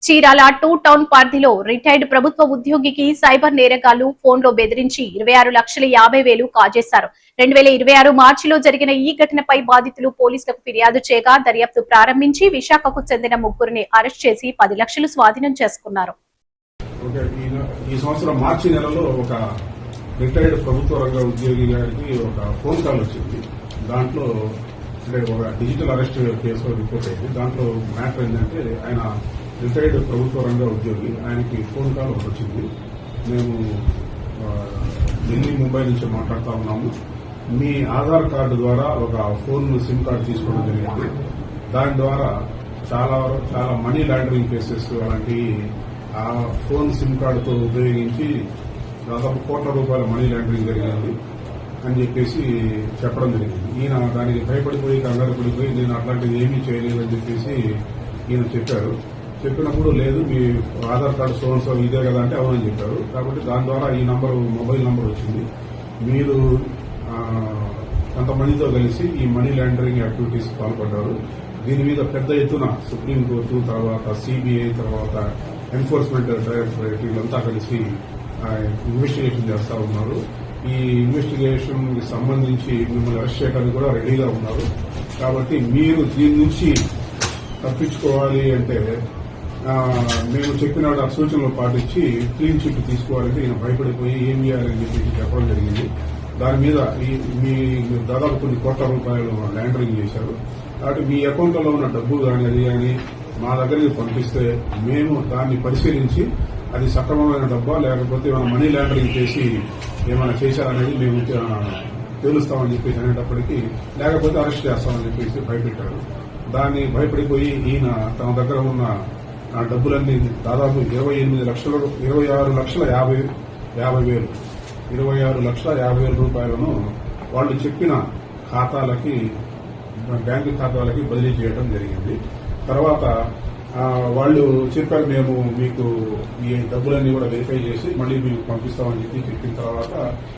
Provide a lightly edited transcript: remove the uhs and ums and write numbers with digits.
Chirala 2 town పరిధిలో retired ప్రభుత్వ ఉద్యోగికి సైబర్ నేరగాళ్లు ఫోన్లో బెదిరించి 26,50,000 కాజేశారు. 2026 మార్చిలో జరిగిన ఈ ఘటనపై బాధితులు పోలీసులకు ఫిర్యాదు చేయగా దర్యాప్తు ప్రారంభించి విశాఖకు చెందిన ముగ్గురిని అరెస్ట్ చేసి 10 లక్షలు స్వాధీనం చేసుకున్నారు. ఈ సంవత్సరం మార్చి నెలలో ఒక రిటైర్డ్ ప్రభుత్వ రంగ ఉద్యోగి గారికి ఒక ఫోన్ కాల్ వచ్చింది. దాంట్లో ఒక డిజిటల్ అరెస్ట్ కేసు రిపోర్ట్ అయింది. దాంట్లో మ్యాటర్ ఏంటంటే ఆయన రిటైర్డ్ ప్రభుత్వ రంగ ఉద్యోగి, ఆయనకి ఫోన్ కాల్ ఒకటి వచ్చింది. మేము ఢిల్లీ ముంబై నుంచి మాట్లాడుతూ ఉన్నాము. మీ ఆధార్ కార్డు ద్వారా ఒక ఫోన్ సిమ్ కార్డు తీసుకోవడం జరిగింది. దాని ద్వారా చాలా మనీ లాండరింగ్ కేసెస్ అలాంటి ఆ ఫోన్ సిమ్ కార్డుతో ఉపయోగించి దాదాపు కోట్ల రూపాయల మనీ లాండరింగ్ జరిగింది అని చెప్పేసి చెప్పడం జరిగింది. ఈయన దానికి భయపడిపోయి కంగారు పడిపోయి నేను అట్లాంటిది ఏమీ చేయలేదు అని చెప్పేసి ఈయన చెప్పారు. చెప్పినప్పుడు లేదు మీ ఆధార్ కార్డు సో ఇదే కదా అంటే అవునని చెప్పారు. కాబట్టి దాని ద్వారా ఈ మొబైల్ నంబర్ వచ్చింది. మీరు కొంతమందితో కలిసి ఈ మనీ లాండరింగ్ యాక్టివిటీస్ పాల్పడ్డారు. దీని మీద పెద్ద ఎత్తున సుప్రీంకోర్టు, తర్వాత సిబిఐ, తర్వాత ఎన్ఫోర్స్మెంట్ డైరెక్టరేట్ వీళ్ళంతా కలిసి ఇన్వెస్టిగేషన్ చేస్తా ఉన్నారు. ఈ ఇన్వెస్టిగేషన్ కి సంబంధించి మిమ్మల్ని అరెస్ట్ చేయడానికి కూడా రెడీగా ఉన్నారు. కాబట్టి మీరు దీని నుంచి తప్పించుకోవాలి అంటే మేము చెప్పిన సూచనలు పాటించి క్లీన్ చిట్ తీసుకోవాలంటే ఈయన భయపడిపోయి ఏం చేయాలని చెప్పి చెప్పడం జరిగింది. దాని మీద మీరు దాదాపు కొన్ని కోట్ల రూపాయలు లాండరింగ్ చేశారు. కాబట్టి మీ అకౌంట్లో ఉన్న డబ్బు కానీ అది కానీ మా దగ్గరికి పంపిస్తే మేము దాన్ని పరిశీలించి అది సక్రమమైన డబ్బా లేకపోతే ఏమైనా మనీ లాండరింగ్ చేసి ఏమైనా చేశారనేది మేము తెలుస్తామని చెప్పేసి అనేటప్పటికీ లేకపోతే అరెస్ట్ చేస్తామని చెప్పేసి భయపెట్టారు. దాన్ని భయపడిపోయి ఈయన తన దగ్గర ఉన్న డబ్బులన్నీ దాదాపు 26,50,000 రూపాయలను వాళ్ళు చెప్పిన ఖాతాలకి, బ్యాంకు ఖాతాలకి బదిలీ చేయడం జరిగింది. తర్వాత వాళ్ళు చెప్పారు మేము మీకు ఈ డబ్బులన్నీ కూడా వెరిఫై చేసి మళ్ళీ మీకు పంపిస్తామని చెప్పి చెప్పిన తర్వాత